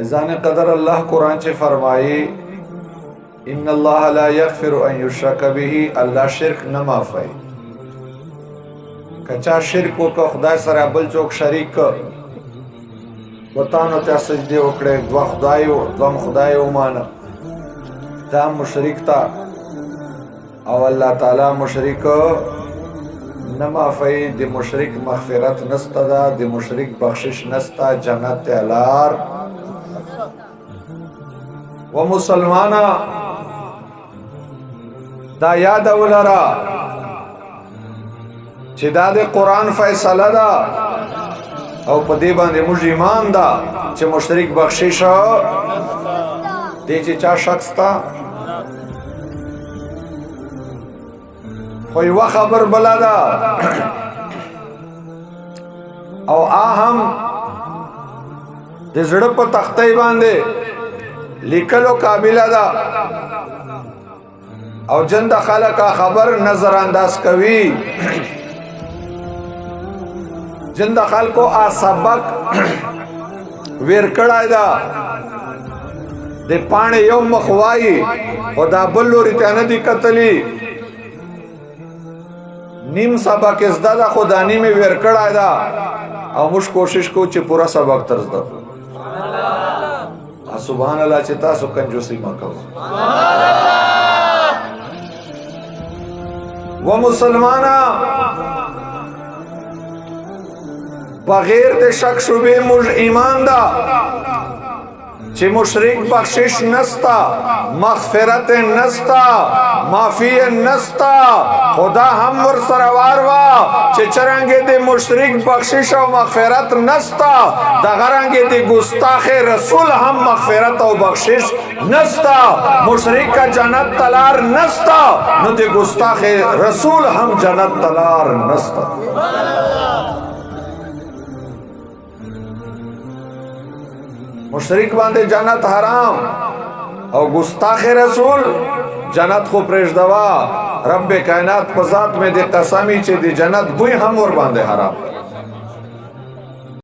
ازان قدر اللہ قرآن چے فرمائی ان اللہ لا یغفر ان یشرک به، اللہ شرک نہ معافی. کچا شرک کو خدای سره بل چوک شریک بتانو ته سجدي وکړي دوه خدای ومانه دا مشرک تا او الله تعالی مشرک نه معافی. د مشرک مغفرت نستا دا، د مشرک بخشش نستا، جنت لار. و مسلمانا دا یاد ولرا چې دا د قرآن فیصله ده او په دې باندې موږ ایمان ده چې مشرک بخشش دی چې چا شخص تا خو یوه خبر بلا ده او هم د زړه په تختې باندې لیکلو قابله ده او جند خلق خبر نظر انداز کوي. جند خلقو سبق ویر کړای دا د پانه یو مخوای او دا بل لوري ته نه دی کتلی. نیم سبق زده دا خدا نیمه ویر کړای دا او موږ کوشش کو چې پورا سبق تر زده. سبحان الله چې تاسو کنجوسی ما کوو. و مسلمانا بغیر د شک شبه موږ ایمان دا چې مشرک بخشش نستا، مغفرت نستا، معافی نستا. خدا هم ور سره واروا چې چرنګې د مشرک بخشش او مغفرت نستا، د غرنګې د ګستاخ رسول هم مغفرت او بخشش نستا. مشرک کا جنت تلار نستا نو د ګستاخ رسول هم جنت تلار نستا. مشرک باندې جنت حرام او گستاخ رسول جنت خو پرېږدوا. رب کائنات په ذات مې د قسمی چې د جنت بوی هم ور باندې حرام.